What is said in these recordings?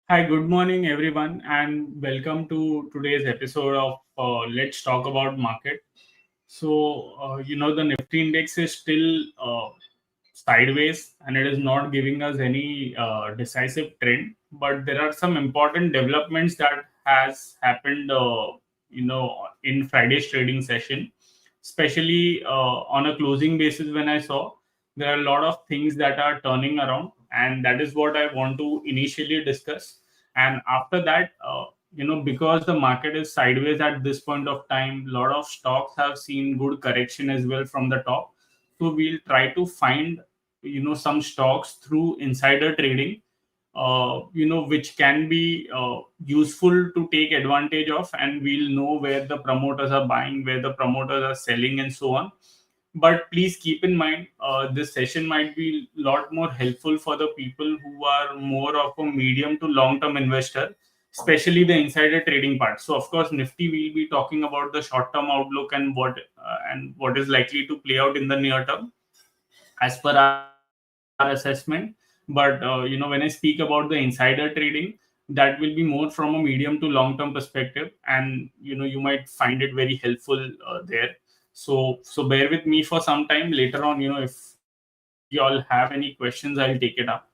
Hi, good morning, everyone, and welcome to today's episode of Let's Talk About Market. The Nifty index is still sideways and it is not giving us any decisive trend, but there are some important developments that has happened, in Friday's trading session, especially on a closing basis. When I saw there are a lot of things that are turning around, and that is what I want to initially discuss. And after that, because the market is sideways at this point of time, a lot of stocks have seen good correction as well from the top. So we'll try to find some stocks through insider trading, which can be useful to take advantage of, and we'll know where the promoters are buying, where the promoters are selling, and so on. But please keep in mind, this session might be a lot more helpful for the people who are more of a medium to long term investor, especially the insider trading part. So of course, Nifty will be talking about the short term outlook and what is likely to play out in the near term as per our assessment. But when I speak about the insider trading, that will be more from a medium to long term perspective, and you might find it very helpful there. So bear with me for some time. Later on, if y'all have any questions, I'll take it up.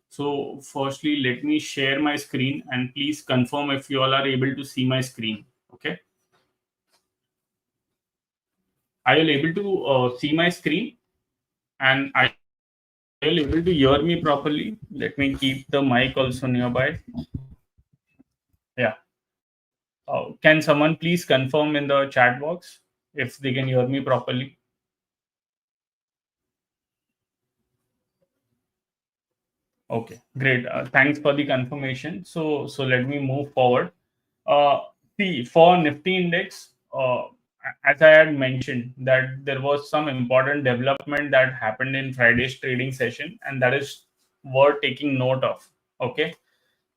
So firstly, let me share my screen, and please confirm if you all are able to see my screen. Okay, are you able to see my screen? And are you able to hear me properly? Let me keep the mic also nearby. Yeah. Can someone please confirm in the chat box if they can hear me properly? Okay, great. Thanks for the confirmation. So let me move forward. Uh, See, for Nifty index, as I had mentioned, that there was some important development that happened in Friday's trading session, and that is worth taking note of. Okay,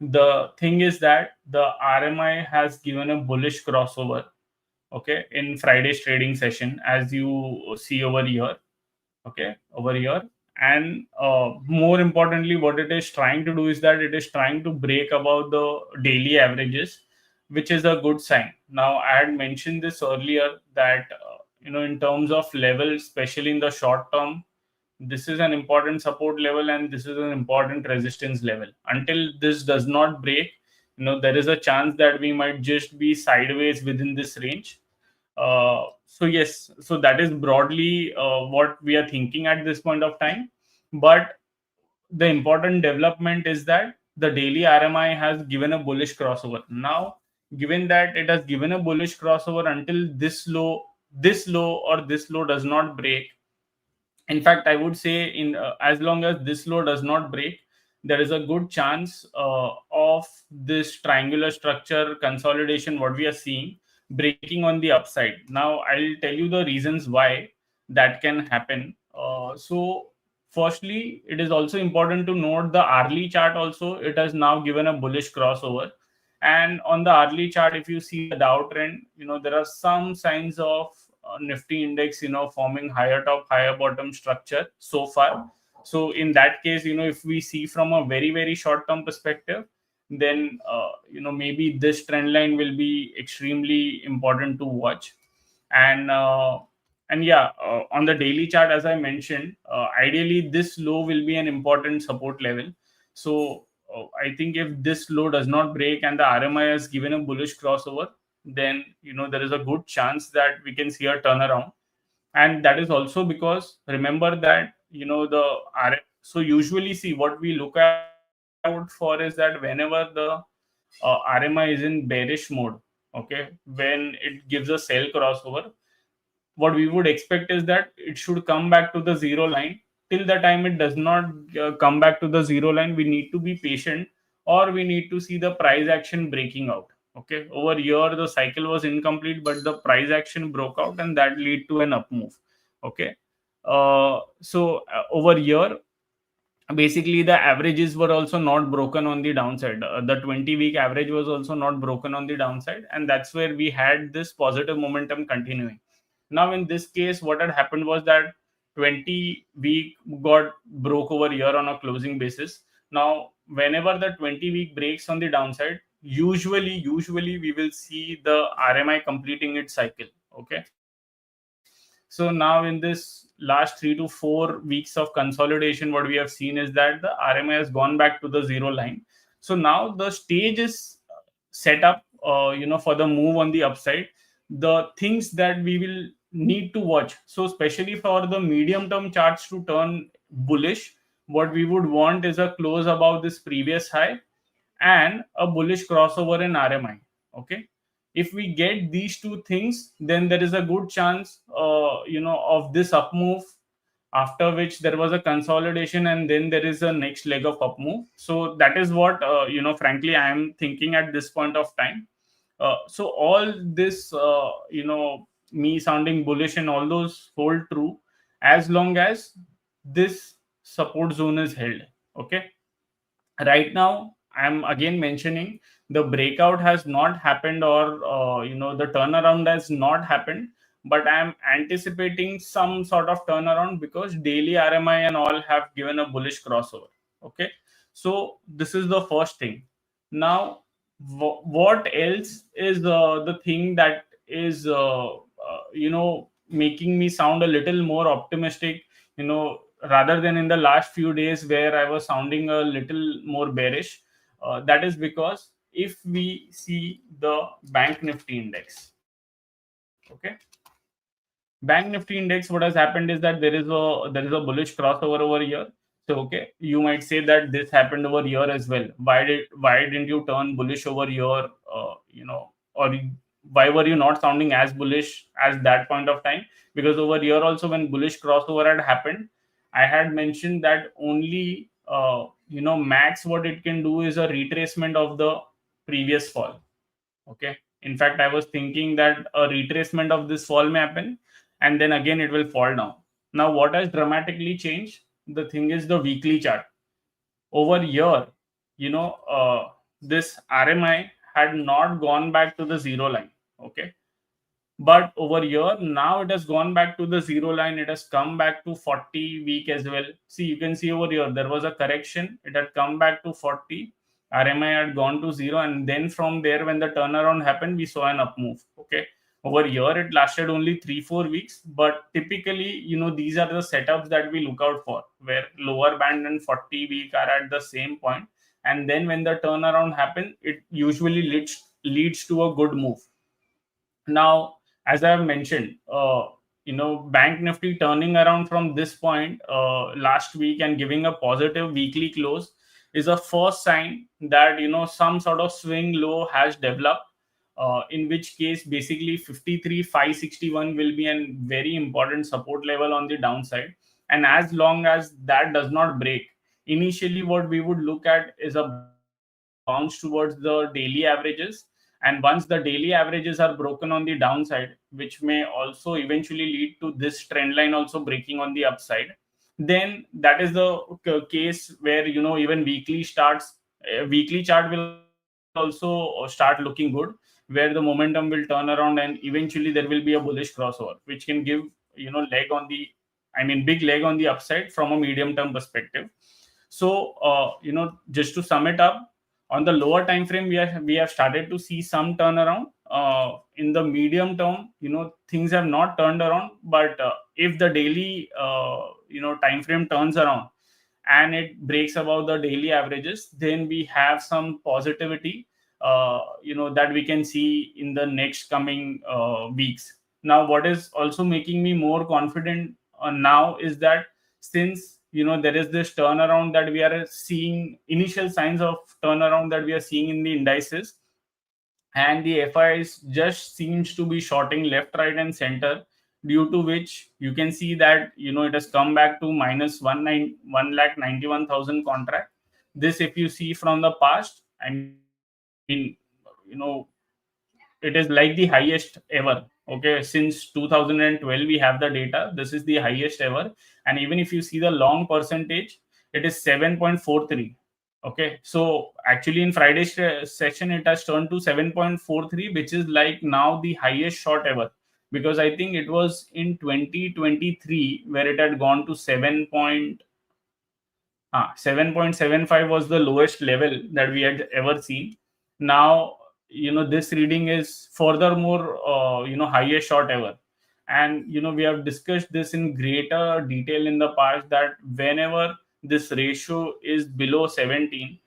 the thing is that the RMI has given a bullish crossover. Okay, in Friday's trading session, as you see over here. Okay, over here. And more importantly, what it is trying to do is that it is trying to break above the daily averages, which is a good sign. Now, I had mentioned this earlier that in terms of level, especially in the short term, this is an important support level and this is an important resistance level. Until this does not break, there is a chance that we might just be sideways within this range. So yes, so that is broadly what we are thinking at this point of time. But the important development is that the daily RMI has given a bullish crossover. Now, given that it has given a bullish crossover until this low or this low does not break. In fact, I would say in as long as this low does not break, there is a good chance of this triangular structure consolidation what we are seeing breaking on the upside. Now I'll tell you the reasons why that can happen. So firstly, it is also important to note the hourly chart also. It has now given a bullish crossover, and on the hourly chart, if you see the Dow trend, there are some signs of Nifty index, forming higher top, higher bottom structure so far. So in that case, if we see from a very, very short term perspective, then maybe this trend line will be extremely important to watch. And yeah, on the daily chart, as I mentioned, ideally this low will be an important support level. So I think if this low does not break and the RMI has given a bullish crossover, then there is a good chance that we can see a turnaround. And that is also because remember that so usually see what we look out for is that whenever the RMI is in bearish mode, okay, when it gives a sell crossover, what we would expect is that it should come back to the zero line. Till the time it does not come back to the zero line, we need to be patient, or we need to see the price action breaking out. Okay, over here the cycle was incomplete, but the price action broke out and that lead to an up move. Okay, over here basically the averages were also not broken on the downside. The 20-week average was also not broken on the downside, and that's where we had this positive momentum continuing. Now in this case, what had happened was that 20-week got broke over here on a closing basis. Now whenever the 20-week breaks on the downside, usually we will see the RMI completing its cycle. Okay. So now in this last 3 to 4 weeks of consolidation, what we have seen is that the RMI has gone back to the zero line. So now the stage is set up, for the move on the upside. The things that we will need to watch, so especially for the medium term charts to turn bullish, what we would want is a close above this previous high and a bullish crossover in RMI. Okay. If we get these two things, then there is a good chance, of this up move, after which there was a consolidation and then there is a next leg of up move. So that is what, frankly, I am thinking at this point of time. So all this, me sounding bullish and all those hold true as long as this support zone is held. Okay. Right now I'm again mentioning the breakout has not happened, or the turnaround has not happened, but I'm anticipating some sort of turnaround because daily RMI and all have given a bullish crossover. Okay. So this is the first thing. Now what else is the thing that is making me sound a little more optimistic, rather than in the last few days where I was sounding a little more bearish. That is because if we see the Bank Nifty index, okay, Bank Nifty index, what has happened is that there is a bullish crossover over here. So okay, you might say that this happened over here as well. Why didn't you turn bullish over here? Or why were you not sounding as bullish as that point of time? Because over here also, when bullish crossover had happened, I had mentioned that only max what it can do is a retracement of the previous fall. Okay. In fact, I was thinking that a retracement of this fall may happen and then again it will fall down. Now, what has dramatically changed? The thing is the weekly chart. Over here, this RMI had not gone back to the zero line. Okay. But over here, now it has gone back to the zero line. It has come back to 40 week as well. See, you can see over here, there was a correction. It had come back to 40. RMI had gone to zero. And then from there, when the turnaround happened, we saw an up move. Okay. Over here, it lasted only 3-4 weeks. But typically, these are the setups that we look out for, where lower band and 40 week are at the same point. And then when the turnaround happens, it usually leads to a good move. Now, as I have mentioned, Bank Nifty turning around from this point last week and giving a positive weekly close is a first sign that some sort of swing low has developed. In which case, basically 53,561 will be a very important support level on the downside. And as long as that does not break, initially what we would look at is a bounce towards the daily averages. And once the daily averages are broken on the downside, which may also eventually lead to this trend line also breaking on the upside, then that is the case where even weekly chart will also start looking good, where the momentum will turn around and eventually there will be a bullish crossover, which can give leg on the, big leg on the upside from a medium term perspective. So just to sum it up, on the lower time frame, we have started to see some turnaround. In the medium term, things have not turned around, but if the daily time frame turns around and it breaks above the daily averages, then we have some positivity that we can see in the next coming weeks. Now, what is also making me more confident now is that since there is this turnaround that we are seeing, initial signs of turnaround that we are seeing in the indices, and the FIs just seems to be shorting left, right, and center, due to which you can see that it has come back to minus 191,000 contract. This, if you see from the past, it is like the highest ever. Okay, since 2012 we have the data. This is the highest ever. And even if you see the long percentage, it is 7.43. Okay, so actually in Friday's session it has turned to 7.43, which is like now the highest short ever, because I think it was in 2023 where it had gone to 7. 7.75 was the lowest level that we had ever seen. Now, this reading is furthermore, highest short ever. And, we have discussed this in greater detail in the past, that whenever this ratio is below 17,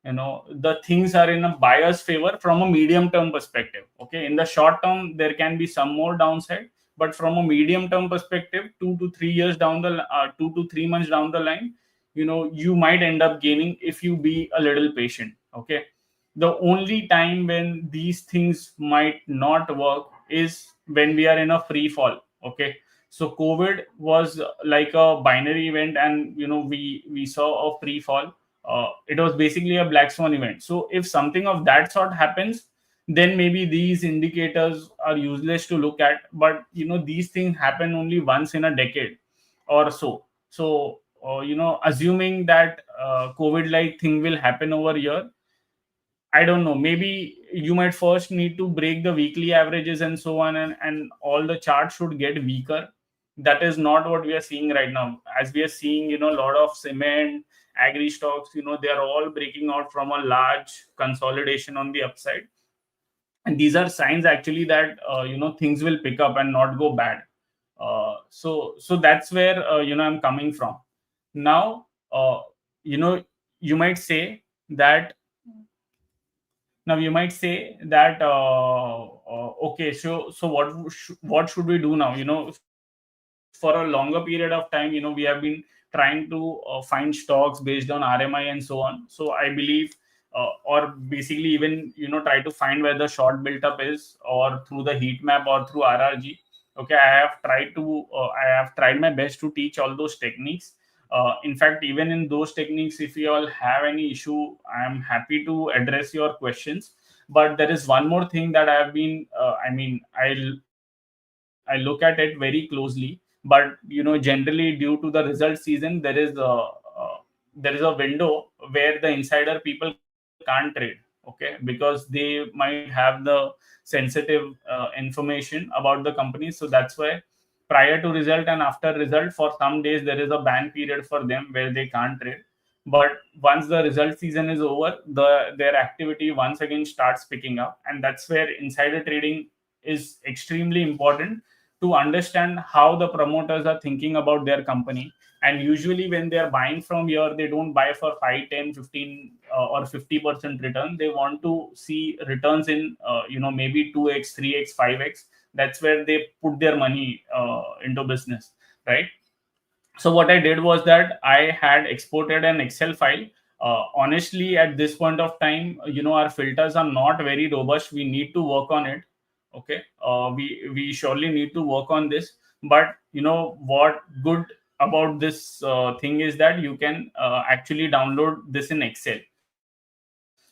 the things are in a buyer's favor from a medium term perspective. Okay. In the short term, there can be some more downside, but from a medium term perspective, 2 to 3 years down 2 to 3 months down the line, you might end up gaining if you be a little patient. Okay. The only time when these things might not work is when we are in a free fall. Okay. So COVID was like a binary event, and we saw a free fall. It was basically a black swan event. So if something of that sort happens, then maybe these indicators are useless to look at. But these things happen only once in a decade or so. So assuming that COVID like thing will happen over here, I don't know. Maybe you might first need to break the weekly averages and so on, and all the charts should get weaker. That is not what we are seeing right now. As we are seeing, a lot of cement, agri stocks, they are all breaking out from a large consolidation on the upside. And these are signs actually that, things will pick up and not go bad. So that's where, I'm coming from. Now, you know, you might say that okay, so what should we do now? For a longer period of time, we have been trying to find stocks based on RMI and so on. So I believe, or basically even try to find where the short built up is, or through the heat map or through RRG. Okay, I have tried my best to teach all those techniques. In fact, even in those techniques, if you all have any issue, I am happy to address your questions. But there is one more thing that I have been, I look at it very closely. But generally, due to the result season, there is a window where the insider people can't trade. Okay, because they might have the sensitive information about the company. So that's why prior to result and after result, for some days there is a ban period for them where they can't trade. But once the result season is over, their activity once again starts picking up, and that's where insider trading is extremely important, to understand how the promoters are thinking about their company. And usually when they are buying from here, they don't buy for 5, 10, 15, or 50% return. They want to see returns in, maybe 2x, 3x, 5x. That's where they put their money into business, right? So what I did was that I had exported an Excel file. Honestly, at this point of time, our filters are not very robust. We need to work on it. Okay, we surely need to work on this. But what good about this thing is that you can actually download this in Excel.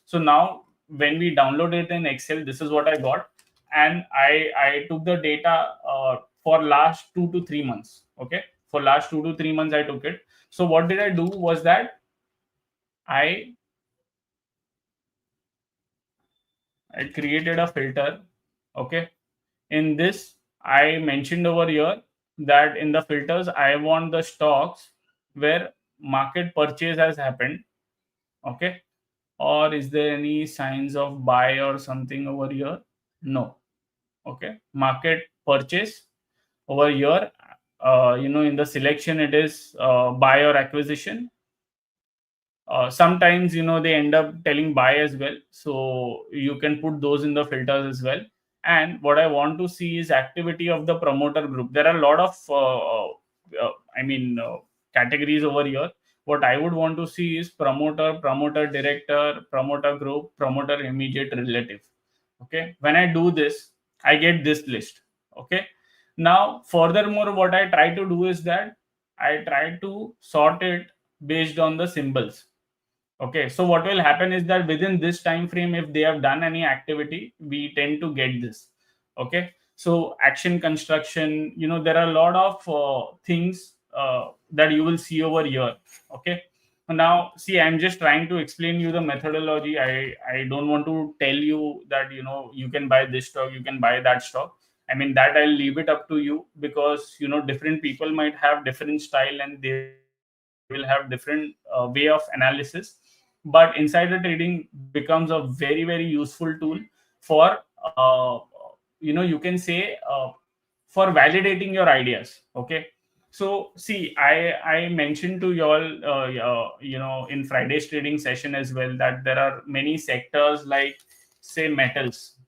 So now when we download it in Excel, this is what I got. And I took the data for last 2 to 3 months. Okay, for last 2 to 3 months I took it. So what did I do was that I I created a filter. Okay, in this I mentioned over here that in the filters I want the stocks where market purchase has happened. Okay, or is there any signs of buy or something over here? No. Okay, market purchase over here. In the selection it is buy or acquisition. Sometimes they end up telling buy as well, so you can put those in the filters as well. And what I want to see is activity of the promoter group. There are a lot of categories over here. What I would want to see is promoter, promoter director, promoter group, promoter immediate relative. Okay, when I do this, I get this list. Okay, now furthermore, what I try to do is that I try to sort it based on the symbols. Okay, so what will happen is that within this time frame, if they have done any activity, we tend to get this. Okay, so action construction, there are a lot of things that you will see over here. Okay, now see, I'm just trying to explain you the methodology. I don't want to tell you that you can buy this stock, you can buy that stock. I mean, that I'll leave it up to you, because different people might have different style and they will will have different way of analysis, but insider trading becomes a very very useful tool for you can say for validating your ideas. Okay, so see, I mentioned to you all in Friday's trading session as well that there are many sectors like say metals.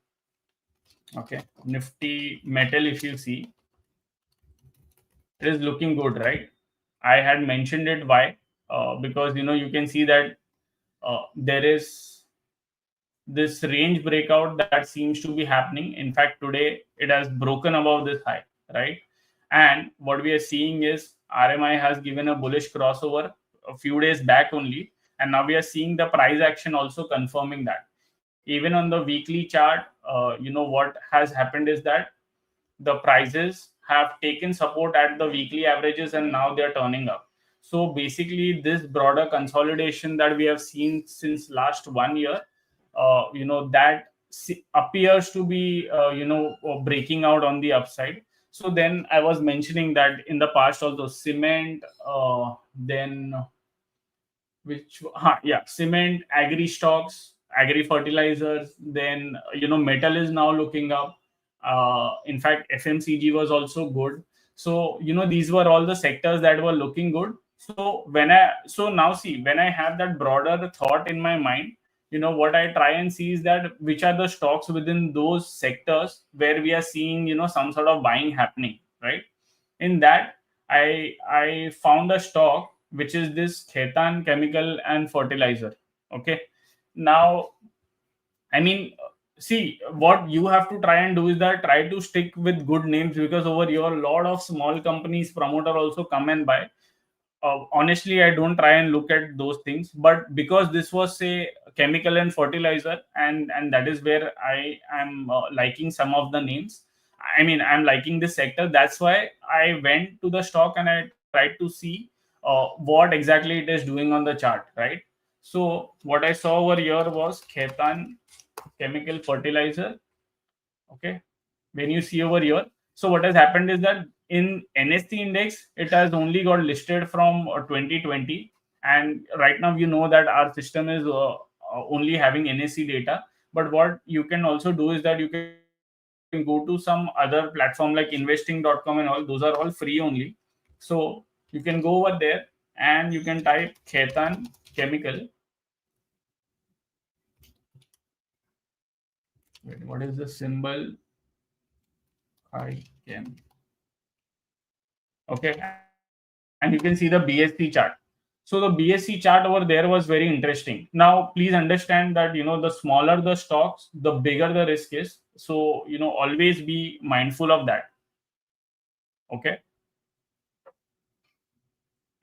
Okay, Nifty metal, if you see, it is looking good, right? I had mentioned it. Why? Because you can see that there is this range breakout that seems to be happening. In fact, today it has broken above this high, right? And what we are seeing is RMI has given a bullish crossover a few days back only, and now we are seeing the price action also confirming that. Even on the weekly chart, what has happened is that the prices have taken support at the weekly averages and now they're turning up. So basically, this broader consolidation that we have seen since last 1 year, that appears to be, breaking out on the upside. So then I was mentioning that in the past also cement, then yeah, cement, agri stocks, agri fertilizers, then metal is now looking up. In fact, FMCG was also good. So these were all the sectors that were looking good. So now see, when I have that broader thought in my mind, what I try and see is that which are the stocks within those sectors where we are seeing some sort of buying happening, right? In that, I found a stock which is this Khetan Chemical and Fertilizer. Okay, now I mean, see, what you have to try and do is that try to stick with good names, because over here a lot of small companies promoter also come and buy. Honestly, I don't try and look at those things, but because this was say chemical and fertilizer, and that is where I am liking some of the names. I mean, I'm liking this sector. That's why I went to the stock and I tried to see what exactly it is doing on the chart, right? So what I saw over here was Khetan Chemical Fertilizer. Okay, when you see over here, so what has happened is that in NSE index it has only got listed from 2020, and right now you know that our system is only having NSE data. But what you can also do is that you can go to some other platform like investing.com and all. Those are all free only. So you can go over there and you can type Khetan Chemical. Wait, what is the symbol? I can. Okay, and you can see the BSC chart. So the BSC chart over there was very interesting. Now please understand that the smaller the stocks, the bigger the risk is. So always be mindful of that. Okay,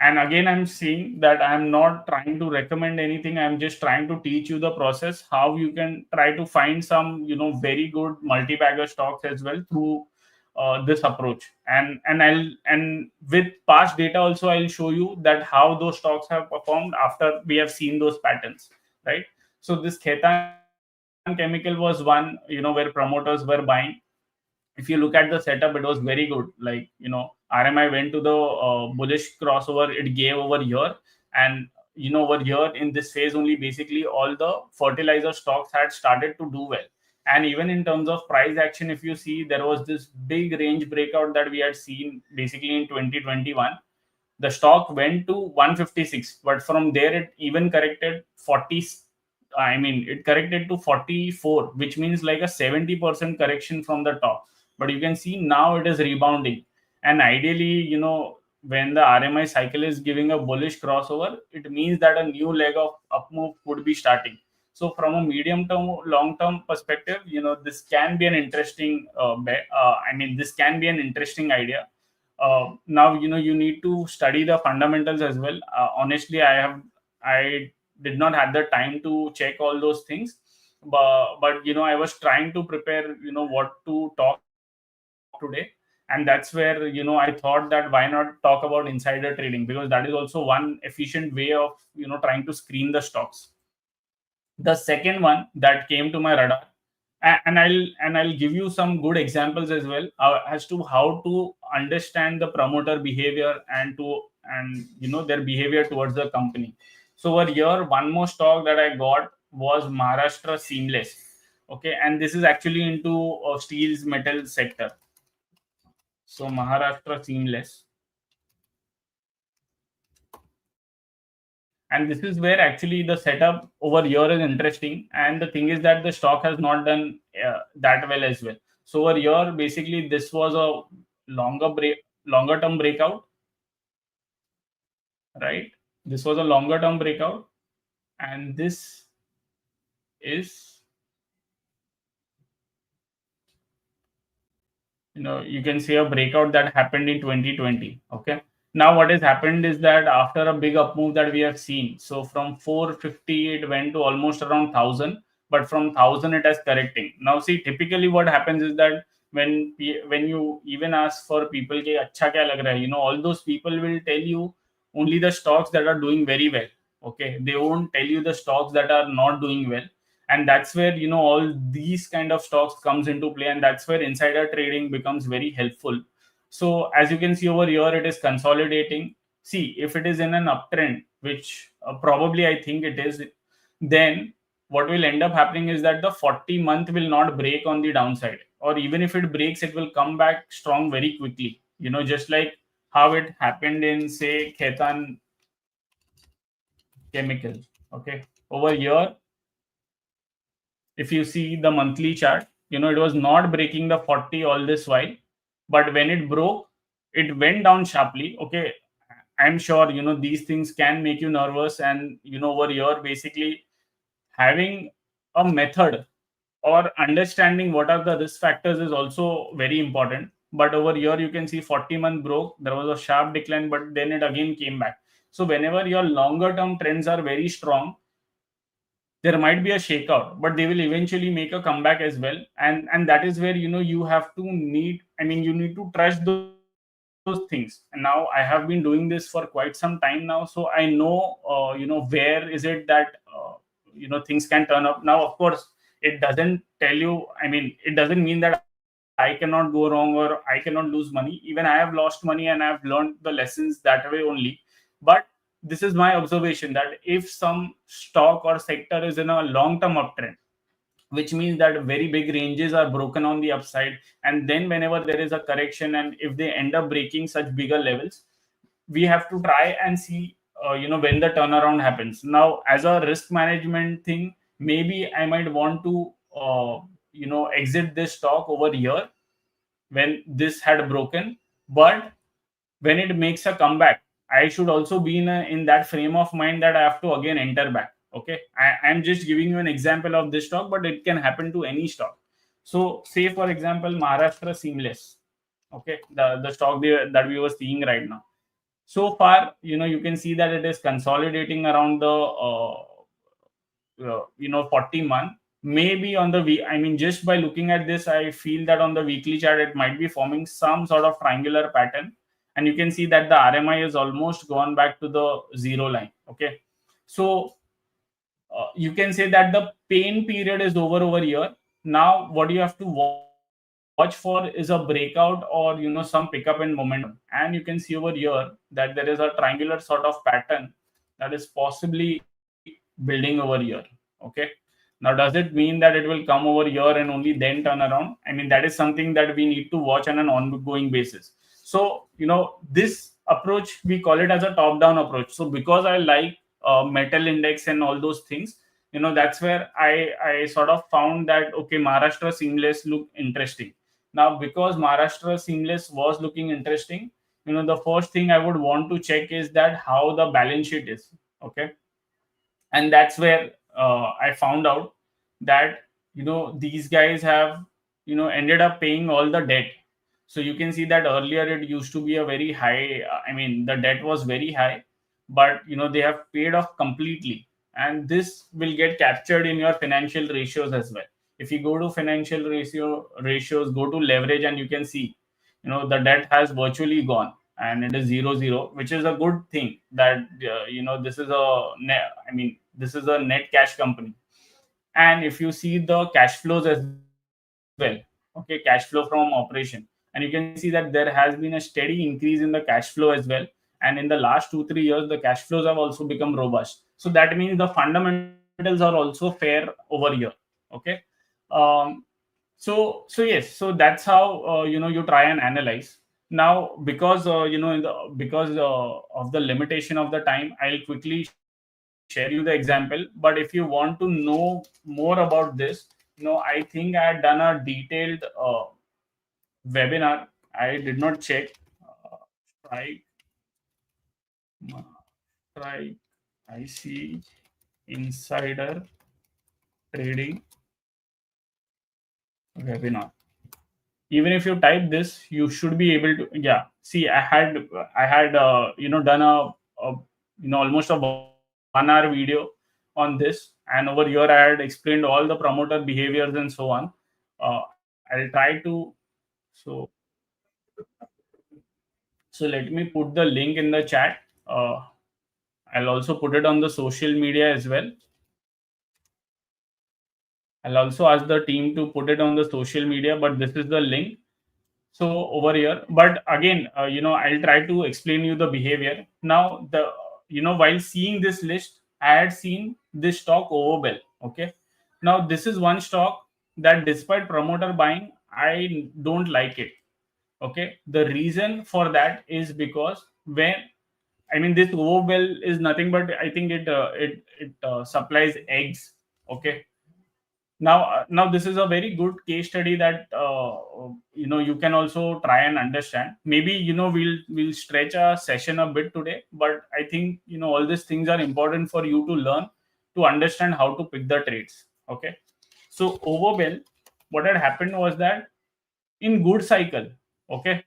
and again I'm saying that I'm not trying to recommend anything. I'm just trying to teach you the process how you can try to find some very good multi-bagger stocks as well through this approach. And with past data also I'll show you that how those stocks have performed after we have seen those patterns, right? So this Khetan Chemical was one where promoters were buying. If you look at the setup, it was very good. Like RMI went to the bullish crossover it gave over here, and over here in this phase only, basically all the fertilizer stocks had started to do well. And even in terms of price action, if you see, there was this big range breakout that we had seen basically in 2021. The stock went to 156, but from there it even corrected 40. I mean, it corrected to 44, which means like a 70% correction from the top. But you can see now it is rebounding. And ideally, when the RMI cycle is giving a bullish crossover, it means that a new leg of up move could be starting. So from a medium term, long term perspective, this can be an interesting bet. I mean, this can be an interesting idea. Now you need to study the fundamentals as well. Honestly, I did not have the time to check all those things, but I was trying to prepare what to talk today. And that's where I thought that why not talk about insider trading, because that is also one efficient way of trying to screen the stocks. The second one that came to my radar, and I'll give you some good examples as well as to how to understand the promoter behavior and to and their behavior towards the company. So over here, one more stock that I got was Maharashtra Seamless. Okay, and this is actually into steels metal sector. So Maharashtra Seamless, and this is where actually the setup over here is interesting. And the thing is that the stock has not done that well as well. So over here, basically, this was a longer term breakout, right? This was a longer term breakout, and this is, you can see a breakout that happened in 2020. Okay, now what has happened is that after a big up move that we have seen, so from 450 it went to almost around 1000, but from 1000 it has correcting. Now see, typically what happens is that when you even ask for people ke acha kya lag raha hai, all those people will tell you only the stocks that are doing very well. Okay, they won't tell you the stocks that are not doing well. And that's where all these kind of stocks comes into play, and that's where insider trading becomes very helpful. So as you can see over here, it is consolidating. See, if it is in an uptrend, which probably I think it is, then what will end up happening is that the 40-month will not break on the downside, or even if it breaks, it will come back strong very quickly, just like how it happened in, say, Khaitan Chemical. Okay, over here, if you see the monthly chart, it was not breaking the 40 all this while, but when it broke, it went down sharply. Okay, I'm sure these things can make you nervous, and over here, basically having a method or understanding what are the risk factors is also very important. But over here, you can see 40-month broke, there was a sharp decline, but then it again came back. So whenever your longer term trends are very strong, there might be a shakeout, but they will eventually make a comeback as well. And that is where you have to need, I mean, you need to trust those things. And now I have been doing this for quite some time now, so I know where is it that things can turn up. Now, of course, it doesn't tell you, I mean, it doesn't mean that I cannot go wrong or I cannot lose money. Even I have lost money and I have learned the lessons that way only. But this is my observation that if some stock or sector is in a long term uptrend, which means that very big ranges are broken on the upside, and then whenever there is a correction and if they end up breaking such bigger levels, we have to try and see when the turnaround happens. Now, as a risk management thing, maybe I might want to exit this stock over here when this had broken. But when it makes a comeback, I should also be in that frame of mind that I have to again enter back. Okay, I'm just giving you an example of this stock, but it can happen to any stock. So say for example, Maharashtra Seamless. Okay, the stock that we were seeing right now. So far, you can see that it is consolidating around the 40-month. Maybe on the week, I mean, just by looking at this, I feel that on the weekly chart it might be forming some sort of triangular pattern. And you can see that the RMI is almost gone back to the zero line. Okay, so you can say that the pain period is over here. Now what you have to watch for is a breakout or some pickup in momentum. And you can see over here that there is a triangular sort of pattern that is possibly building over here. Okay, now does it mean that it will come over here and only then turn around? I mean, that is something that we need to watch on an ongoing basis. So this approach, we call it as a top down approach. So because I like metal index and all those things, that's where I sort of found that okay, Maharashtra Seamless look interesting. Now because Maharashtra Seamless was looking interesting, the first thing I would want to check is that how the balance sheet is. Okay, and that's where I found out that these guys have ended up paying all the debt. So you can see that earlier it used to be a very high, I mean, the debt was very high, but they have paid off completely. And this will get captured in your financial ratios as well. If you go to financial ratios, go to leverage, and you can see the debt has virtually gone and it is 0 0, which is a good thing that this is a net, I mean, this is a net cash company. And if you see the cash flows as well, okay, cash flow from operation, and you can see that there has been a steady increase in the cash flow as well. And and in the last 2 3 years the cash flows have also become robust. So that means the fundamentals are also fair over here. Okay. um, so yes, so that's how you try and analyze. Now, because because of the limitation of the time, I'll quickly share you the example. But if you want to know more about this, I think I had done a detailed webinar. I did not check. Strike, strike. I see insider trading webinar. Even if you type this, you should be able to. Yeah, see, I had done a almost a 1 hour video on this, and over here I had explained all the promoter behaviors and so on. I'll try to. So let me put the link in the chat. I'll also put it on the social media as well. I'll also ask the team to put it on the social media, but this is the link. So over here, but again, I'll try to explain you the behavior. Now, while seeing this list, I had seen this stock overbell. Okay. Now, this is one stock that despite promoter buying, I don't like it. Okay. The reason for that is because when, I mean, this overbell is nothing but I think it supplies eggs. Okay. Now this is a very good case study that you can also try and understand. Maybe we'll stretch a session a bit today, but I think all these things are important for you to learn, to understand how to pick the trades. Okay. So overbell, what had happened was that in good cycle. Okay.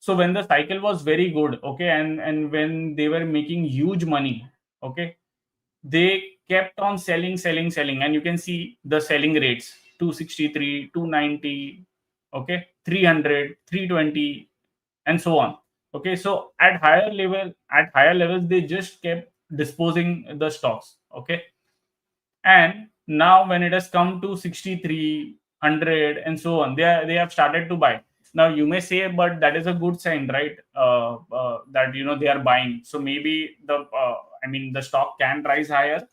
So when the cycle was very good, okay, and when they were making huge money, okay, they kept on selling, and you can see the selling rates: 263, 290, okay, 300, 320, and so on. Okay, so at higher levels they just kept disposing the stocks. Okay. And now when it has come to 63, 100, and so on, they have started to buy. Now you may say, but that is a good sign, right? That they are buying, so maybe the stock can rise higher.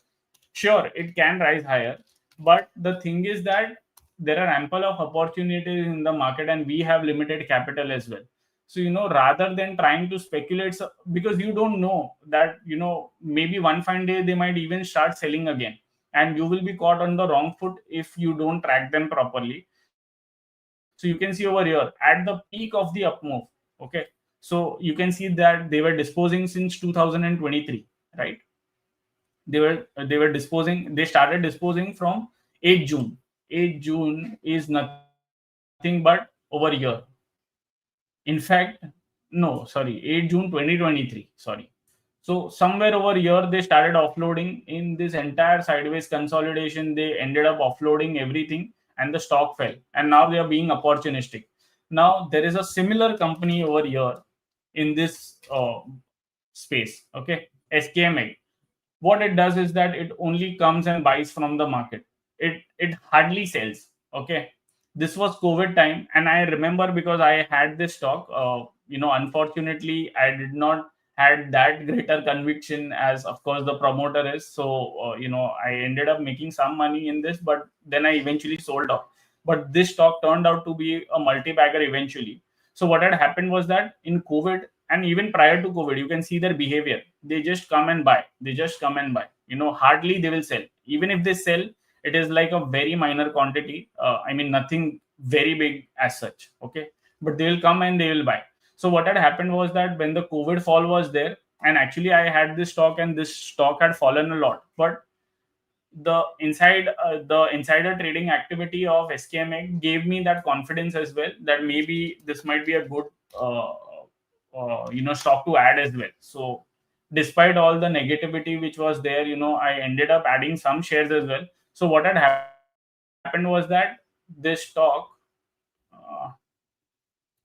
Sure, it can rise higher, but the thing is that there are ample of opportunities in the market, and we have limited capital as well. So rather than trying to speculate, because you don't know that maybe one fine day they might even start selling again, and you will be caught on the wrong foot if you don't track them properly. So you can see over here at the peak of the up move. Okay, so you can see that they were disposing since 2023, right? They were disposing. They started disposing from 8 June. 8 June is nothing but over here. In fact, no, sorry, 8 June 2023. Sorry. So somewhere over here they started offloading. In this entire sideways consolidation, they ended up offloading everything, and the stock fell. And now they are being opportunistic. Now there is a similar company over here in this space. Okay, SKMA. What it does is that it only comes and buys from the market. It hardly sells. Okay. This was COVID time, and I remember because I had this stock. Unfortunately, I did not had that greater conviction as, of course, the promoter is. So I ended up making some money in this, but then I eventually sold off. But this stock turned out to be a multi-bagger eventually. So what had happened was that in COVID, and even prior to COVID, you can see their behavior. They just come and buy. They just come and buy. Hardly they will sell. Even if they sell, it is like a very minor quantity. Nothing very big as such. Okay, but they will come and they will buy. So what had happened was that when the COVID fall was there, and actually I had this stock, and this stock had fallen a lot, but the insider trading activity of SKMA gave me that confidence as well, that maybe this might be a good stock to add as well. So despite all the negativity which was there, I ended up adding some shares as well. So what had happened was that this stock, uh,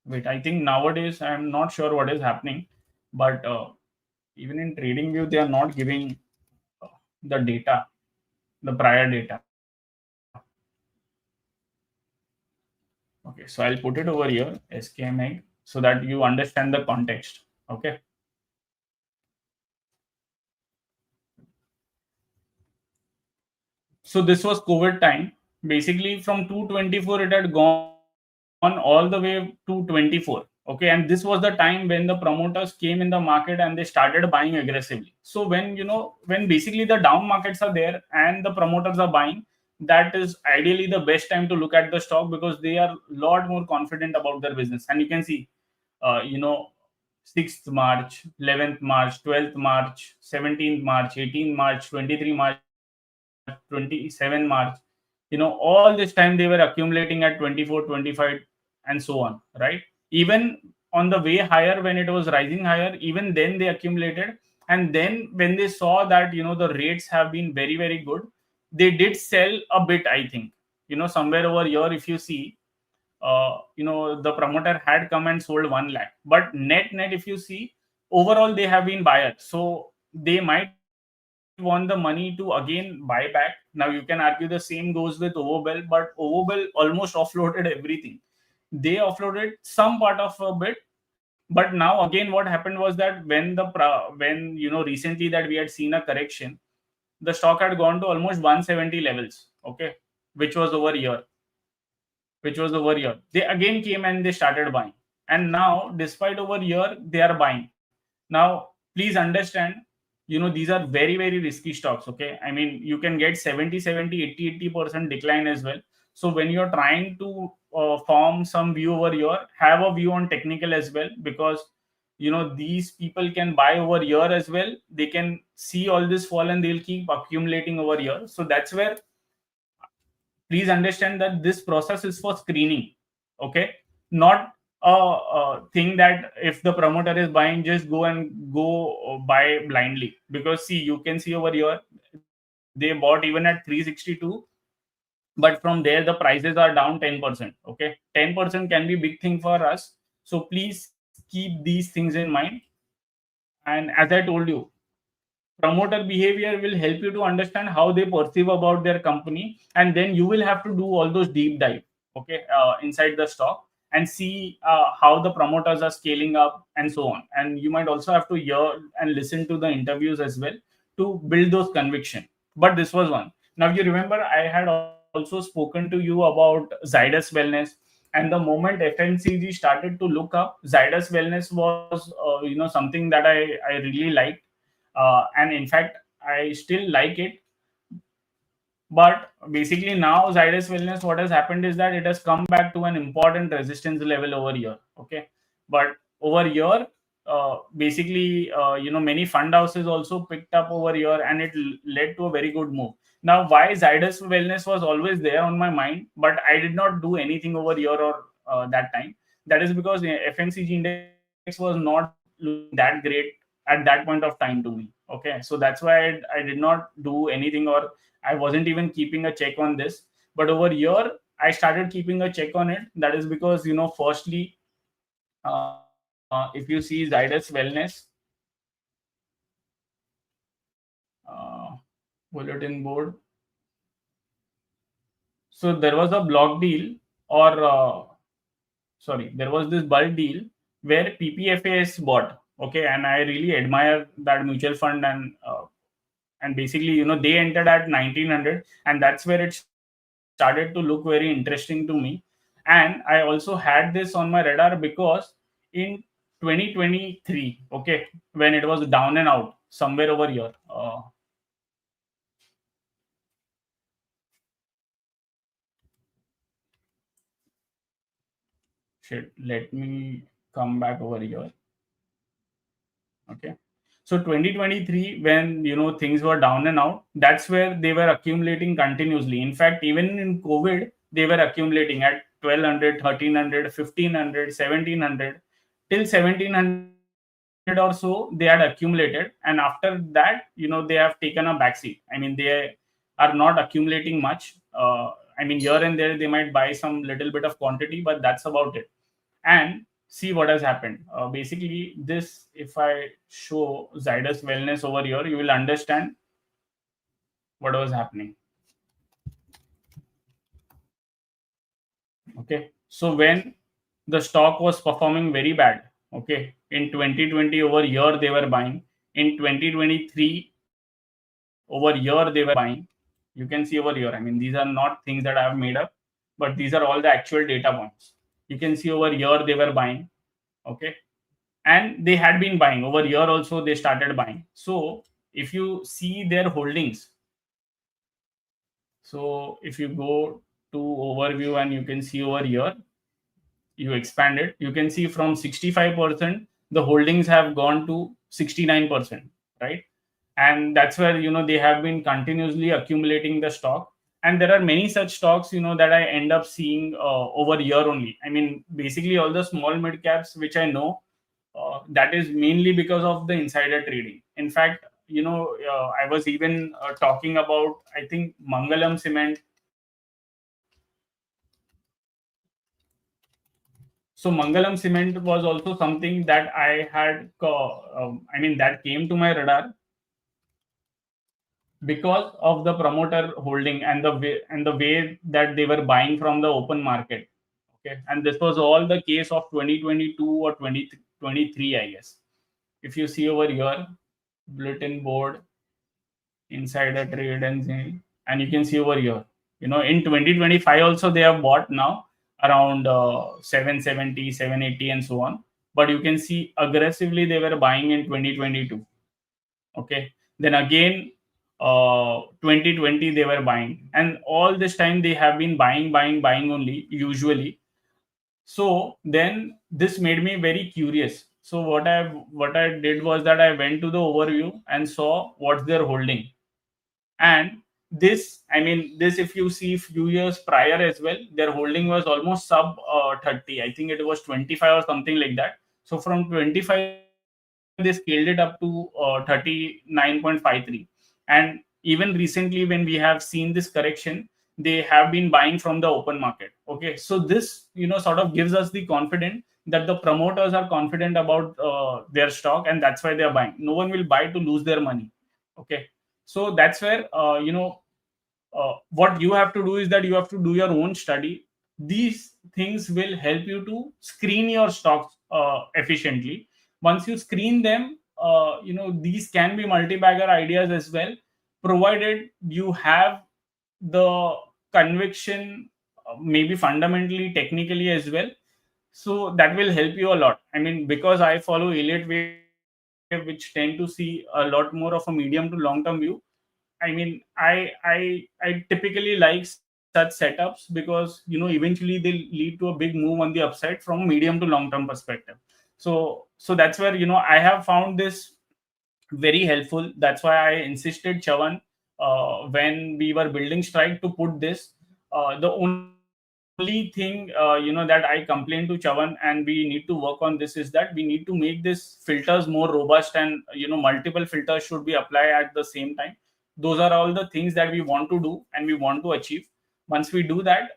wait, I think nowadays I'm not sure what is happening, but even in trading view they are not giving the data, the prior data. Okay, so I'll put it over here, SKMEG, so that you understand the context. Okay. So this was COVID time. Basically, from 224, it had gone all the way to 24. Okay, and this was the time when the promoters came in the market and they started buying aggressively. So when basically the down markets are there and the promoters are buying, that is ideally the best time to look at the stock because they are a lot more confident about their business. And you can see, uh, you know, 6th March, 11th March, 12th March, 17th March, 18th March, 23 March, 27 March. All this time they were accumulating at 24, 25, and so on, right? Even on the way higher, when it was rising higher, even then they accumulated. And then when they saw that, the rates have been very, very good, they did sell a bit, I think. Somewhere over here, if you see, the promoter had come and sold 1 lakh, but net if you see, overall they have been buyers, so they might want the money to again buy back. Now you can argue the same goes with Ovobel, but Ovobel almost offloaded everything. They offloaded some part of a bit, but now again what happened was that when recently that we had seen a correction, the stock had gone to almost 170 levels, okay, which was over here which was over here. They again came and they started buying. And now, despite over here, they are buying. Now, please understand, these are very, very risky stocks. Okay. I mean, you can get 70, 70, 80% decline as well. So when you're trying to form some view over here, have a view on technical as well, because these people can buy over here as well. They can see all this fall and they'll keep accumulating over here. So that's where, please understand that this process is for screening. Okay, not a thing that if the promoter is buying, just go buy blindly. Because see, you can see over here, they bought even at 362, but from there the prices are down 10%. Okay, 10% can be big thing for us. So please keep these things in mind. And as I told you, promoter behavior will help you to understand how they perceive about their company, and then you will have to do all those deep dive, okay, inside the stock, and see how the promoters are scaling up and so on. And you might also have to hear and listen to the interviews as well to build those conviction. But this was one. Now you remember I had also spoken to you about Zydus Wellness, and the moment FMCG started to look up, Zydus Wellness was something that I really liked. And in fact, I still like it. But basically now Zydus Wellness, what has happened is that it has come back to an important resistance level over here. Okay, but over here, basically, many fund houses also picked up over here, and it led to a very good move. Now, why Zydus Wellness was always there on my mind, but I did not do anything over here or that time. That is because the FMCG index was not looking that great at that point of time to me. Okay, so that's why I did not do anything, or I wasn't even keeping a check on this. But over here, I started keeping a check on it. That is because, firstly, if you see Zydus Wellness, uh, bulletin board. So there was a block deal, or sorry, there was this bulk deal where PPFAS bought. Okay, and I really admire that mutual fund. And basically, they entered at 1900, and that's where it started to look very interesting to me. And I also had this on my radar because in 2023, okay, when it was down and out somewhere over here, shit, let me come back over here. Okay, so 2023, when things were down and out, that's where they were accumulating continuously. In fact, even in COVID, they were accumulating at 1200, 1300, 1500, 1700, till 1700 or so they had accumulated. And after that, they have taken a backseat. I mean, they are not accumulating much. I mean, here and there they might buy some little bit of quantity, but that's about it. And see what has happened. Basically, this, if I show Zydus Wellness over here, you will understand what was happening. Okay, so when the stock was performing very bad, okay, in 2020 over here they were buying. In 2023 over here they were buying. You can see over here. I mean, these are not things that I have made up, but these are all the actual data points. You can see over here they were buying. Okay. And they had been buying over here also, they started buying. So if you see their holdings, so if you go to overview and you can see over here, you expand it, you can see from 65% the holdings have gone to 69%, right? And that's where they have been continuously accumulating the stock. And there are many such stocks that I end up seeing over here only. I mean, basically all the small mid caps which I know, that is mainly because of the insider trading. In fact, I was even talking about, I think, Mangalam Cement. So Mangalam Cement was also something that I had, I mean, that came to my radar because of the promoter holding and the way that they were buying from the open market. Okay, and this was all the case of 2022 or 2023, I guess. If you see over here, bulletin board, insider trade, and you can see over here, in 2025 also they have bought now around 770, and so on. But you can see aggressively they were buying in 2022. Okay, then again 2020 they were buying, and all this time they have been buying only usually. So then this made me very curious. So what I did was that I went to the overview and saw what's their holding. And this, I mean, this, if you see few years prior as well, their holding was almost sub 30. I think it was 25 or something like that. So from 25 they scaled it up to 39.53. And even recently when we have seen this correction, they have been buying from the open market. Okay, so this sort of gives us the confidence that the promoters are confident about their stock, and that's why they are buying. No one will buy to lose their money. Okay, so that's where what you have to do is that you have to do your own study. These things will help you to screen your stocks efficiently. Once you screen them, these can be multi-bagger ideas as well, provided you have the conviction, maybe fundamentally, technically as well. So that will help you a lot. I mean, because I follow Elliott Wave, which tend to see a lot more of a medium to long term view. I mean, I typically like such setups because eventually they'll lead to a big move on the upside from medium to long term perspective. So that's where I have found this very helpful. That's why I insisted Chavan, when we were building Strike, to put this. The only thing that I complained to Chavan, and we need to work on this, is that we need to make this filters more robust, and multiple filters should be applied at the same time. Those are all the things that we want to do and we want to achieve. Once we do that,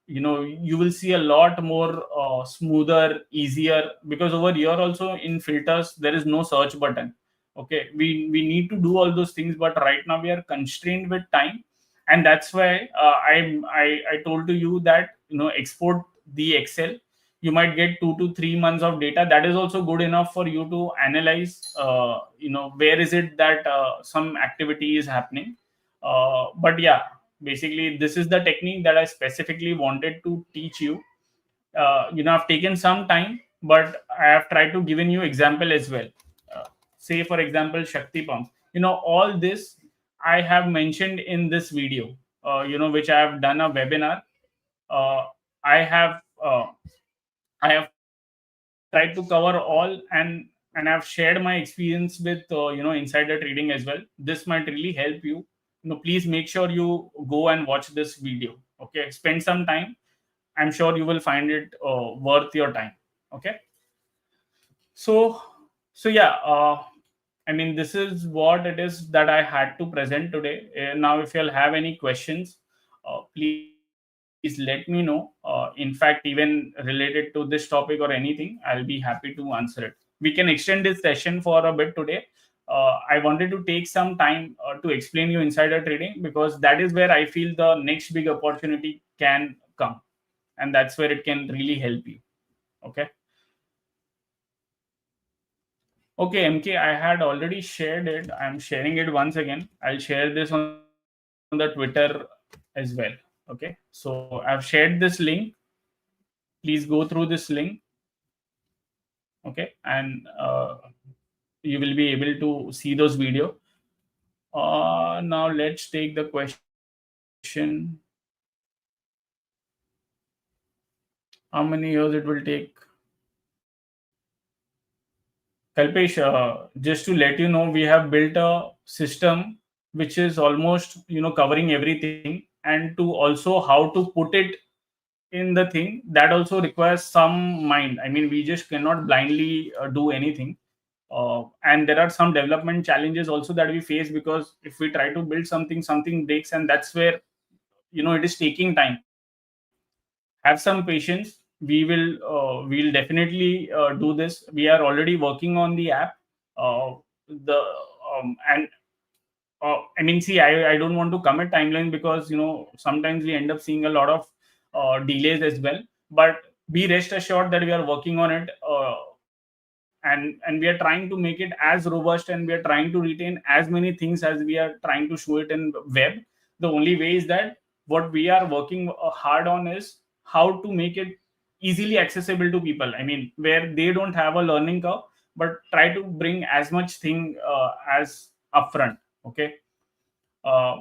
you will see a lot more smoother, easier, because over here also in filters there is no search button. Okay, we need to do all those things, but right now we are constrained with time. And that's why I told to you that export the Excel. You might get 2 to 3 months of data. That is also good enough for you to analyze, where is it that some activity is happening. But yeah, basically this is the technique that I specifically wanted to teach you. I've taken some time, but I have tried to given you example as well. uh, Say for example, Shakti pumps, all this I have mentioned in this video, which I have done a webinar. uh, i have uh, I have tried to cover all, and I've shared my experience with insider trading as well. This might really help you. Please make sure you go and watch this video. Okay, spend some time. I'm sure you will find it worth your time. Okay, so yeah. I mean, this is what it is that I had to present today. Now, if you'll have any questions, please let me know. In fact, even related to this topic or anything, I'll be happy to answer it. We can extend this session for a bit today. I wanted to take some time to explain you insider trading, because that is where I feel the next big opportunity can come, and that's where it can really help you. Okay. Okay, MK, I had already shared it. I'm sharing it once again. I'll share this on the screen. the Twitter as well. Okay, so I've shared this link. Please go through this link. Okay, and you will be able to see those video. Now let's take the question. How many years it will take? Kalpesh, just to let you know, we have built a system which is almost covering everything, and to also how to put it in the thing, that also requires some mind. I mean, we just cannot blindly do anything. And there are some development challenges also that we face, because if we try to build something, something breaks, and that's where it is taking time. Have some patience. We'll definitely do this. We are already working on the app. The and I mean, see, I don't want to commit timeline, because sometimes we end up seeing a lot of delays as well. But be rest assured that we are working on it, and we are trying to make it as robust, and we are trying to retain as many things as we are trying to show it in web. The only way is that what we are working hard on is how to make it easily accessible to people. I mean, where they don't have a learning curve, but try to bring as much thing as upfront. Okay. uh,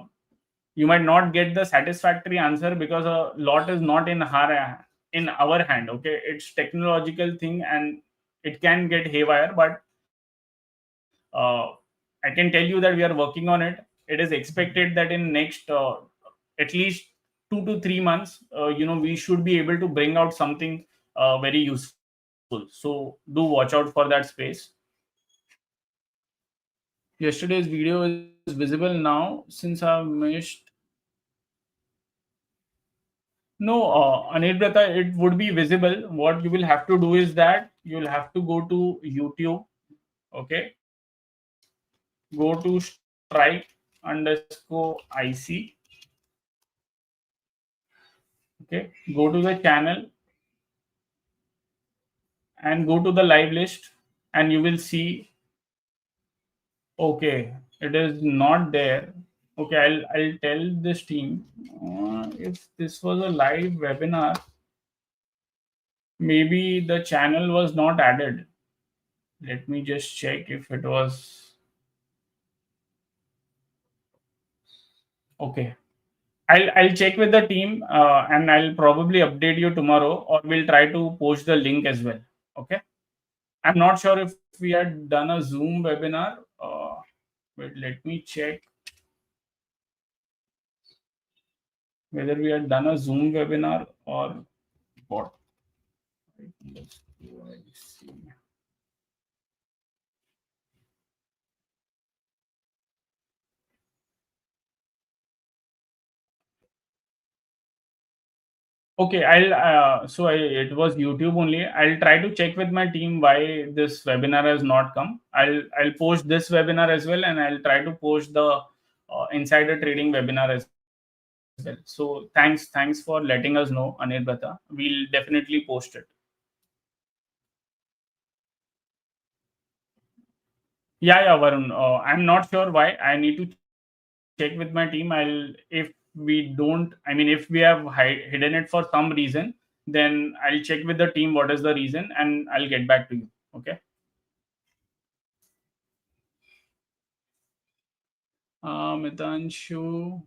you might not get the satisfactory answer, because a lot is not in our hand. Okay, it's technological thing, and it can get haywire. But I can tell you that we are working on it. It is expected that in next at least 2 to 3 months, we should be able to bring out something very useful. So do watch out for that space. Yesterday's video is visible now since I've missed. No, Anirbrata, it would be visible. What you will have to do is that you'll have to go to YouTube. Okay, go to strike_IC. Okay, go to the channel and go to the live list, and you will see. Okay, it is not there. Okay, I'll tell this team, if this was a live webinar, maybe the channel was not added. Let me just check if it was. Okay, I'll check with the team, and I'll probably update you tomorrow, or we'll try to post the link as well. Okay. I'm not sure if we had done a Zoom webinar. Wait, let me check whether we had done a Zoom webinar or what. Let's go, I see. Okay, it was YouTube only. I'll try to check with my team why this webinar has not come. I'll post this webinar as well, and I'll try to post the insider trading webinar as well. So thanks for letting us know, Anirbata. We'll definitely post it. Yeah, Varun. I'm not sure why. I need to check with my team. If we don't, I mean, if we have hidden it for some reason, then I'll check with the team what is the reason, and I'll get back to you. Okay. Mitanshu,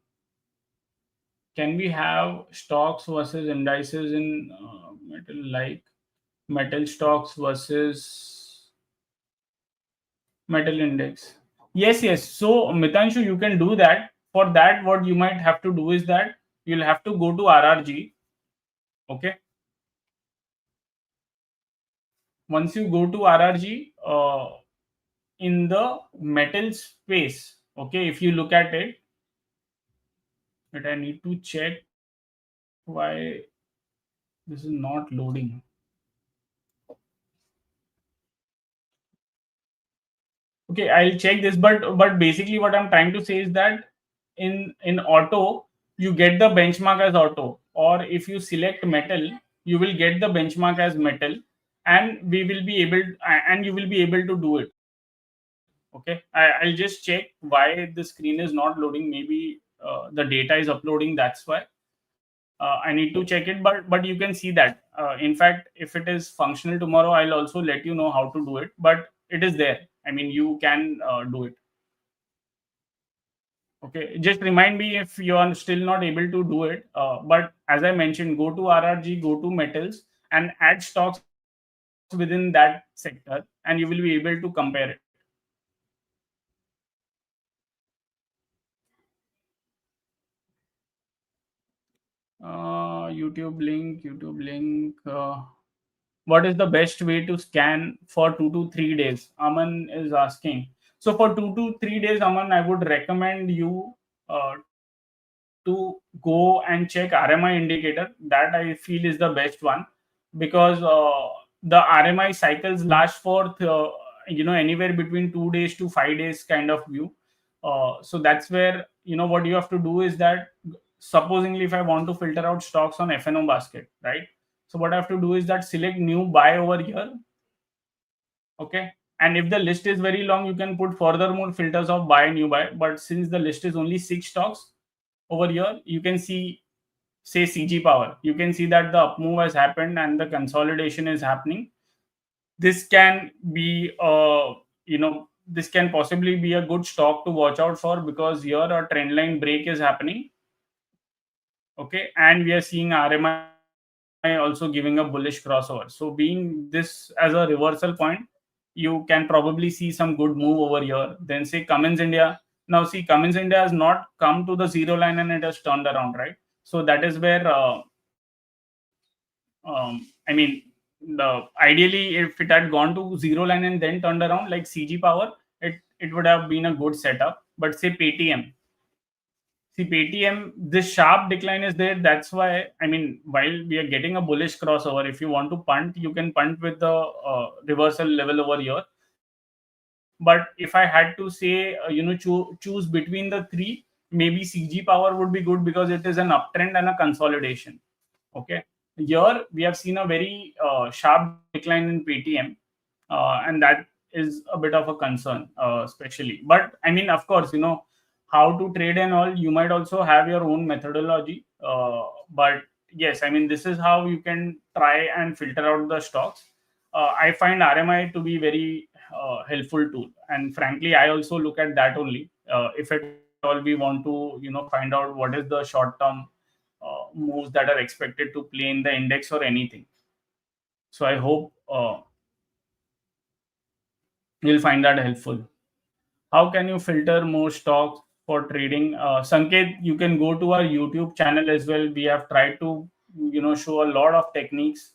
can we have stocks versus indices in metal, like metal stocks versus metal index? Yes, yes. So, Mitanshu, you can do that. For that, what you might have to do is that you'll have to go to RRG. Okay. Once you go to RRG, in the metal space, okay, if you look at it, but I need to check why this is not loading. Okay, I'll check this, but basically what I'm trying to say is that in auto you get the benchmark as auto, or if you select metal, you will get the benchmark as metal, and we will be able and you will be able to do it. Okay, I'll just check why the screen is not loading. Maybe the data is uploading. That's why I need to check it. But you can see that. In fact, if it is functional tomorrow, I'll also let you know how to do it. But it is there. I mean, you can do it. Okay, just remind me if you are still not able to do it. But as I mentioned, go to RRG, go to metals, and add stocks within that sector, and you will be able to compare it. YouTube link. What is the best way to scan for 2 to 3 days? Aman is asking. So for 2 to 3 days, Aman, I would recommend you to go and check RMI indicator. That I feel is the best one, because the RMI cycles last for anywhere between 2 days to 5 days kind of view. So that's where, what you have to do is that, supposingly if I want to filter out stocks on FNO basket, right? So what I have to do is that select new buy over here. Okay. And if the list is very long, you can put further more filters of buy, new buy. But since the list is only 6 stocks over here, you can see, say, CG Power. You can see that the up move has happened and the consolidation is happening. This can be, this can possibly be a good stock to watch out for, because here a trend line break is happening. Okay. And we are seeing RMI also giving a bullish crossover. So being this as a reversal point, you can probably see some good move over here. Then say Cummins India. Now see, Cummins India has not come to the zero line and it has turned around, right? So that is where, I mean, ideally, if it had gone to zero line and then turned around like CG Power, it would have been a good setup. But say Paytm, see, Paytm, this sharp decline is there. That's why, I mean, while we are getting a bullish crossover, if you want to punt, you can punt with the reversal level over here. But if I had to say, choose between the three, maybe CG Power would be good because it is an uptrend and a consolidation. Okay. Here we have seen a very sharp decline in Paytm, and that is a bit of a concern, especially. But I mean, of course, how to trade and all. You might also have your own methodology, but yes, I mean, this is how you can try and filter out the stocks. I find RMI to be very helpful tool, and frankly, I also look at that only. If at all we want to, find out what is the short term moves that are expected to play in the index or anything. So I hope you'll find that helpful. How can you filter more stocks for trading? Sanket, you can go to our YouTube channel as well. We have tried to, show a lot of techniques.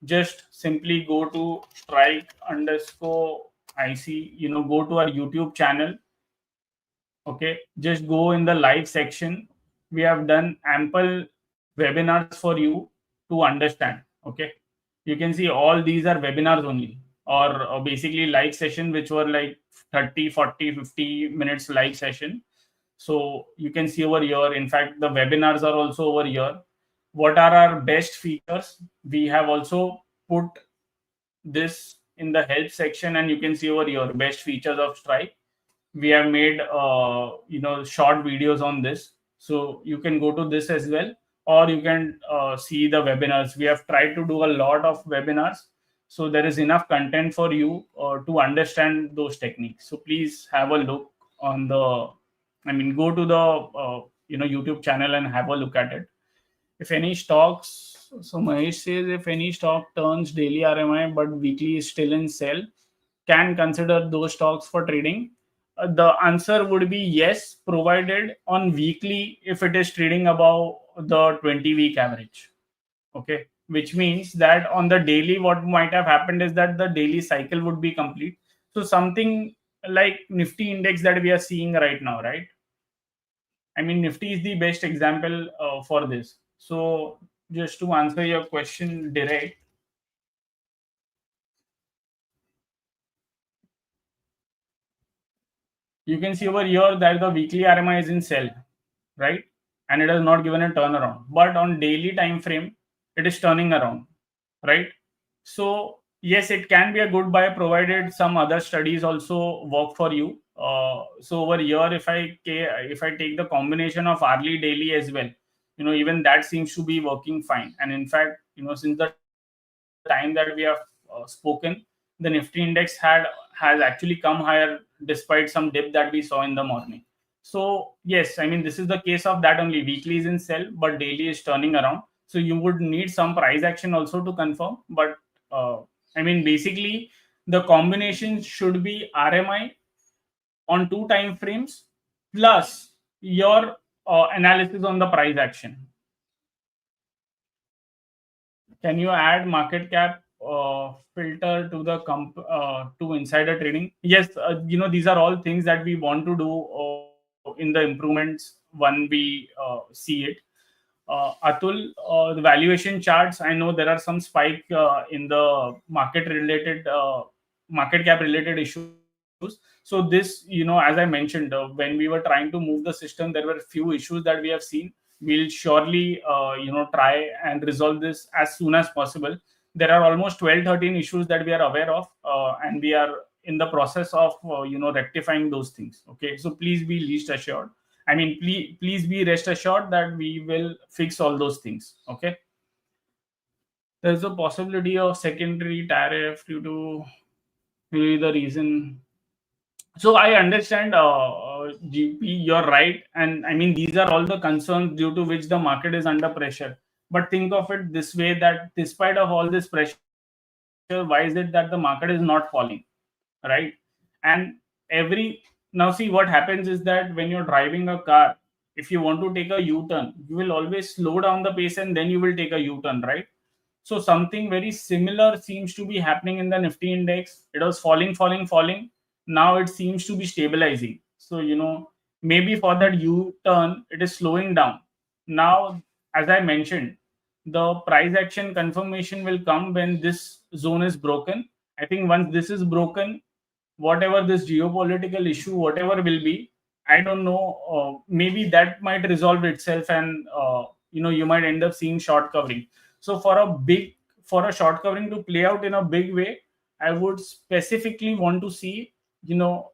Just simply go to strike underscore IC, go to our YouTube channel. Okay, just go in the live section. We have done ample webinars for you to understand. Okay, you can see all these are webinars only, or basically live session, which were like 30, 40, 50 minutes live session. So you can see over here, in fact, the webinars are also over here. What are our best features? We have also put this in the help section, and you can see over here best features of strike. We have made short videos on this, so you can go to this as well, or you can see the webinars. We have tried to do a lot of webinars, so there is enough content for you to understand those techniques. So please have a look on the, I mean, go to the YouTube channel and have a look at it. If any stocks, so Mahesh says, if any stock turns daily RMI but weekly is still in sell, can consider those stocks for trading. The answer would be yes, provided on weekly, if it is trading above the 20-week average. Okay, which means that on the daily, what might have happened is that the daily cycle would be complete. So something like Nifty index that we are seeing right now, right? I mean, Nifty is the best example for this. So just to answer your question direct, you can see over here that the weekly RMI is in sell, right? And it has not given a turnaround. But on daily time frame, it is turning around, right? So yes, it can be a good buy provided some other studies also work for you. So over here, if I take the combination of hourly, daily as well, even that seems to be working fine. And in fact, since the time that we have spoken, the Nifty index has actually come higher despite some dip that we saw in the morning. So yes, I mean, this is the case of that only. Weekly is in sell, but daily is turning around. So you would need some price action also to confirm. But I mean, basically, the combination should be RMI on two time frames plus your analysis on the price action. Can you add market cap filter to the to insider trading? Yes, these are all things that we want to do in the improvements when we see it. Atul, the valuation charts, I know there are some spike in the market cap related issues. So this, as I mentioned, when we were trying to move the system, there were few issues that we have seen. We'll surely, try and resolve this as soon as possible. There are almost 12, 13 issues that we are aware of, and we are in the process of, rectifying those things. Okay, so please be least assured. I mean, please be rest assured that we will fix all those things. Okay. There's a possibility of secondary tariff due to maybe the reason. So I understand, GP, you're right, and I mean these are all the concerns due to which the market is under pressure. But think of it this way: that despite of all this pressure, why is it that the market is not falling, right? And every now see what happens is that when you're driving a car, if you want to take a U-turn, you will always slow down the pace and then you will take a U-turn, right? So something very similar seems to be happening in the Nifty index. It was falling, falling, falling. Now it seems to be stabilizing. So maybe for that U-turn, it is slowing down. Now, as I mentioned, the price action confirmation will come when this zone is broken. I think once this is broken, whatever this geopolitical issue, whatever will be, I don't know, maybe that might resolve itself, and you might end up seeing short covering. So for a short covering to play out in a big way, I would specifically want to see, you know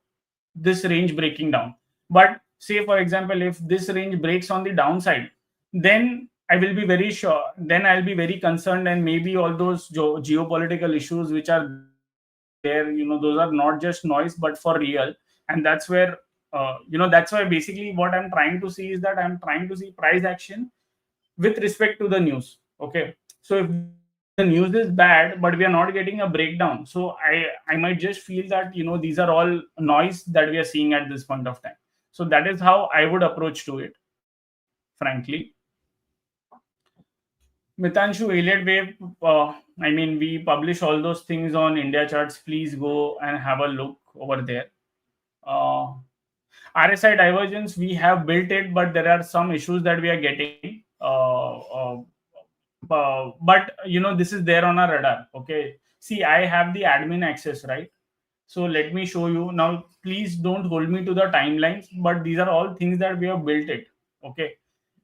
this range breaking down. But say for example, if this range breaks on the downside, then I will be very sure, then I'll be very concerned, and maybe all those geopolitical issues which are there, those are not just noise but for real. And that's why basically what I'm trying to see is that I'm trying to see price action with respect to the news. Okay, so if the news is bad but we are not getting a breakdown, so I might just feel that these are all noise that we are seeing at this point of time. So that is how I would approach to it, frankly. Mitanshu, Elliott wave, I mean, we publish all those things on India charts. Please go and have a look over there. uh, RSI divergence, we have built it, but there are some issues that we are getting. But this is there on our radar. Okay. See, I have the admin access, right? So let me show you now. Please don't hold me to the timelines, but these are all things that we have built it. Okay.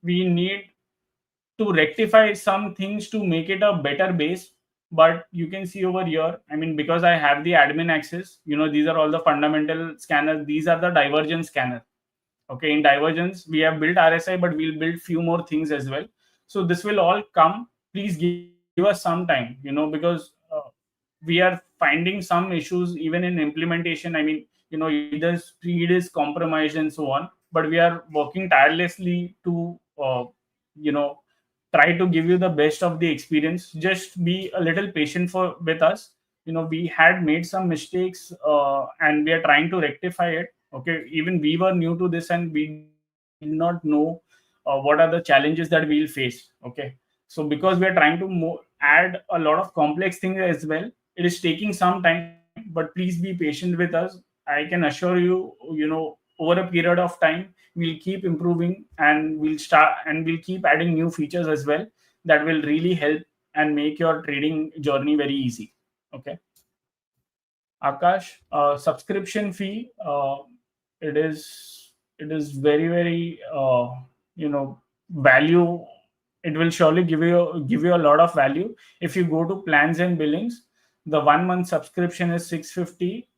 We need to rectify some things to make it a better base. But you can see over here, I mean, because I have the admin access, these are all the fundamental scanners. These are the divergence scanner. Okay, in divergence we have built RSI, but we'll build few more things as well. So this will all come. Please give us some time, because we are finding some issues even in implementation. I mean, either speed is compromised and so on, but we are working tirelessly to you know try to give you the best of the experience. Just be a little patient with us. We had made some mistakes, and we are trying to rectify it. Okay, even we were new to this and we did not know what are the challenges that we'll face. Okay, so because we are trying to add a lot of complex things as well, it is taking some time, but please be patient with us. I can assure you, over a period of time we'll keep improving, and we'll keep adding new features as well that will really help and make your trading journey very easy. Okay. Akash, subscription fee, it is very, very, value. It will surely give you a lot of value if you go to plans and billings. The 1 month subscription is 650.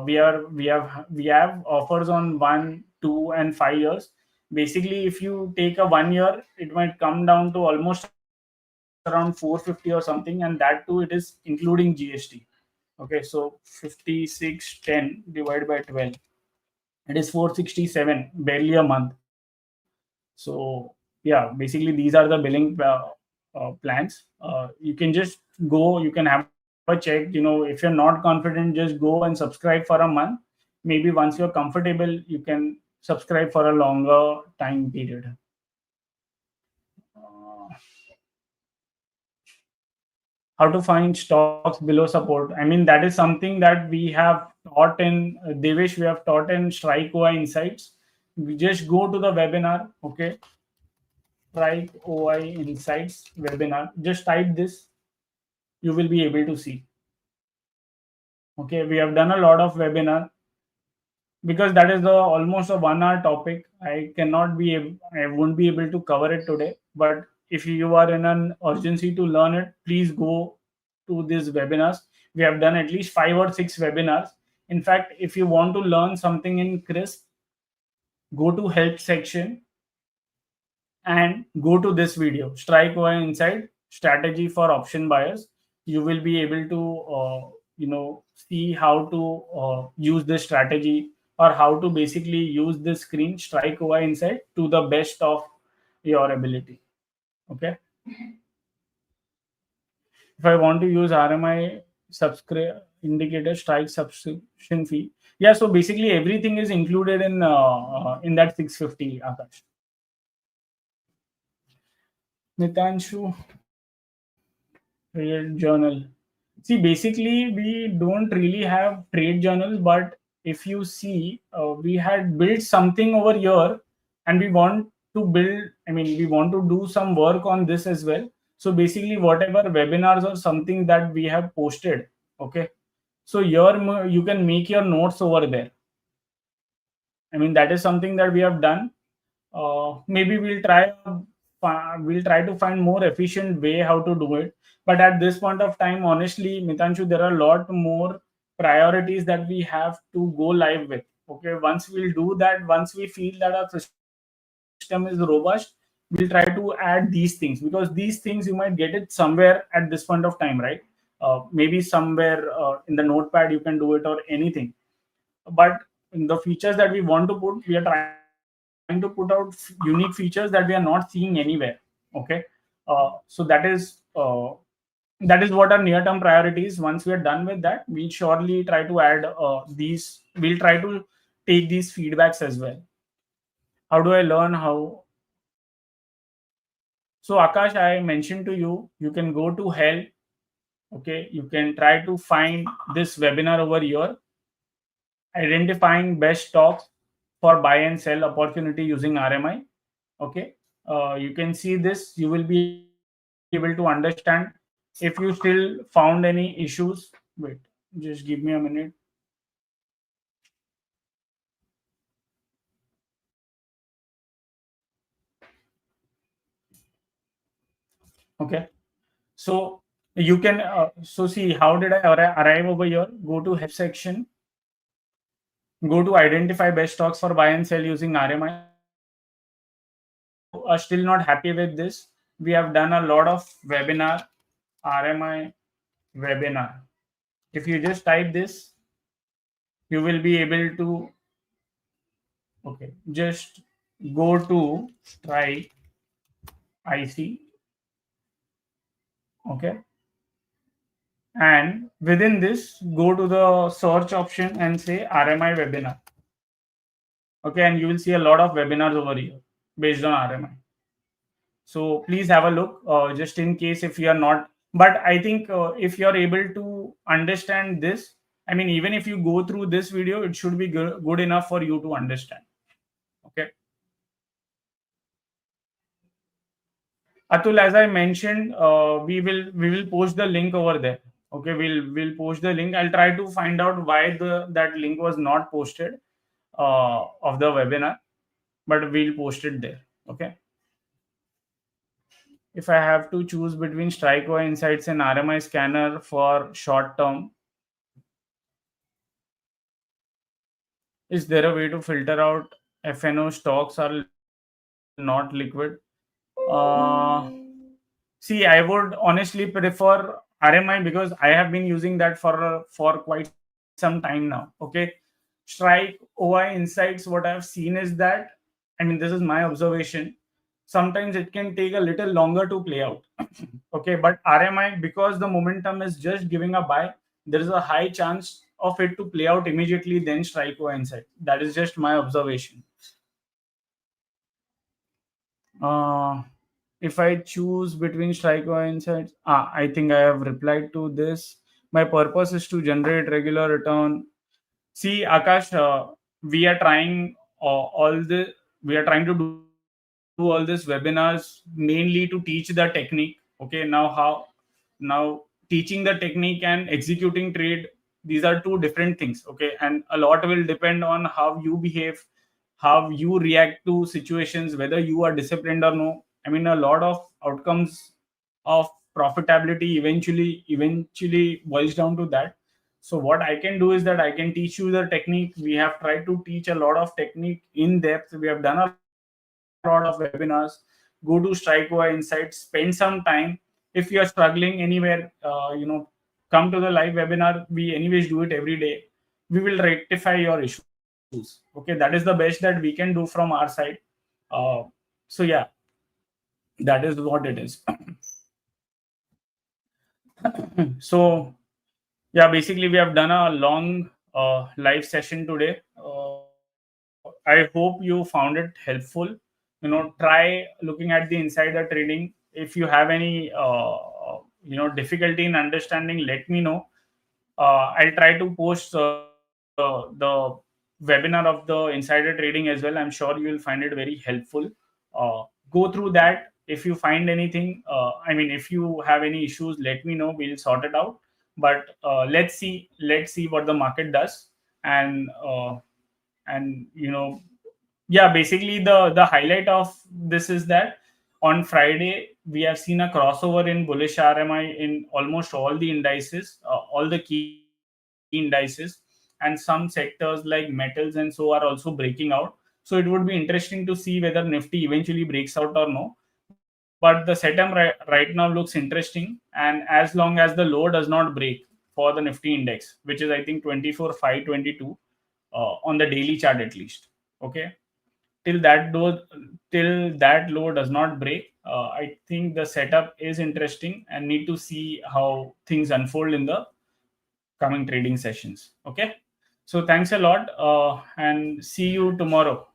We have offers on 1, 2, and 5 years. Basically, if you take a 1 year, it might come down to almost around 450 or something, and that too it is including GST. Okay, so 5610 divided by 12, it is 467, barely a month. So yeah, basically these are the billing plans. You can just go, you can have a check. If you're not confident, just go and subscribe for a month. Maybe once you're comfortable, you can subscribe for a longer time period. uh, how to find stocks below support? I mean, that is something that we have taught in Devesh, we have taught in Strike OI Insights. We just go to the webinar. Okay, Strike OI Insights webinar. Just type this, you will be able to see. Okay, we have done a lot of webinar because that is the almost a 1 hour topic. I won't be able to cover it today. But if you are in an urgency to learn it, please go to these webinars. We have done at least 5 or 6 webinars. In fact, if you want to learn something in crisp, go to help section and go to this video, Strike OI Inside Strategy for Option Buyers. You will be able to see how to use this strategy, or how to basically use this screen, Strike OI Inside, to the best of your ability. Okay, if I want to use RMI subscribe indicator, Strike subscription fee. Yeah, so basically everything is included in that 650, Akash. Nitanshu, trade journal. See, basically, we don't really have trade journals, but if you see, we had built something over here, and we want to build, I mean, we want to do some work on this as well. So basically, whatever webinars or something that we have posted, okay, so here you can make your notes over there. I mean, that is something that we have done. Maybe we'll try to find more efficient way how to do it. But at this point of time, honestly, Mitanshu, there are a lot more priorities that we have to go live with. Okay, once we'll do that, once we feel that our system is robust, we'll try to add these things, because these things you might get it somewhere at this point of time, right? Maybe somewhere in the notepad you can do it, or anything. But in the features that we want to put, we are trying to put out unique features that we are not seeing anywhere. Okay, so that is what our near-term priority is. Once we are done with that, we'll surely try to add these. We'll try to take these feedbacks as well. How do I learn how? So Akash, I mentioned to you, you can go to help. Okay, you can try to find this webinar over here, identifying best stocks for buy and sell opportunity using RMI. Okay, you can see this. You will be able to understand. If you still found any issues, wait, just give me a minute. Okay, so you can so see, how did I arrive over here? Go to help section, go to identify best stocks for buy and sell using RMI. If you are still not happy with this, we have done a lot of webinar, RMI webinar. If you just type this, you will be able to, okay, just go to Strike IC, okay, and within this, go to the search option and say RMI webinar. Okay, and you will see a lot of webinars over here based on RMI. So please have a look, just in case if you are not. But I think if you are able to understand this, I mean, even if you go through this video, it should be good enough for you to understand. Okay. Atul, as I mentioned, we will post the link over there. Okay, we'll post the link. I'll try to find out why that link was not posted of the webinar, but we'll post it there. Okay. If I have to choose between Strikeaway Insights and RMI Scanner for short term, is there a way to filter out FNO stocks are not liquid? Uh, See, I would honestly prefer RMI because I have been using that for quite some time now. Okay, Strike OI Insights. What I've seen is that, I mean, this is my observation. Sometimes it can take a little longer to play out. Okay, but RMI, because the momentum is just giving a buy, there is a high chance of it to play out immediately. Then Strike OI Insight. That is just my observation. Uh, if I choose between strike or insights, I think I have replied to this. My purpose is to generate regular return. See, Akash, we are trying all the we are trying to do all these webinars mainly to teach the technique. Okay, now teaching the technique and executing trade, these are two different things. Okay, and a lot will depend on how you behave, how you react to situations, whether you are disciplined or no. I mean, a lot of outcomes of profitability eventually boils down to that. So what I can do is that I can teach you the technique. We have tried to teach a lot of technique in depth. We have done a lot of webinars. Go to Strikeaway Insights, spend some time. If you are struggling anywhere, come to the live webinar. We anyways do it every day. We will rectify your issues. Okay, that is the best that we can do from our side. So yeah, that is what it is. So yeah, basically we have done a long live session today. I hope you found it helpful. Try looking at the insider trading. If you have any difficulty in understanding, let me know. I'll try to post the webinar of the insider trading as well. I'm sure you will find it very helpful. Go through that. If you find anything, I mean, if you have any issues, let me know. We'll sort it out. But let's see what the market does. And yeah, basically the highlight of this is that on Friday we have seen a crossover in bullish RMI in almost all the indices, all the key indices, and some sectors like metals and so are also breaking out. So it would be interesting to see whether Nifty eventually breaks out or no. But the setup right now looks interesting, and as long as the low does not break for the Nifty index, which is I think 24,522 on the daily chart at least. Okay, till that do till that low does not break, I think the setup is interesting and need to see how things unfold in the coming trading sessions. Okay, so thanks a lot, and see you tomorrow.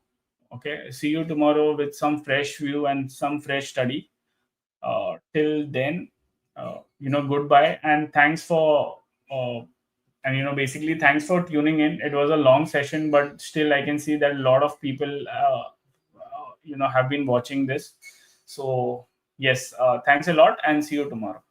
Okay, see you tomorrow with some fresh view and some fresh study. Till then, goodbye, and thanks for basically thanks for tuning in. It was a long session, but still I can see that a lot of people have been watching this. So yes, thanks a lot, and see you tomorrow.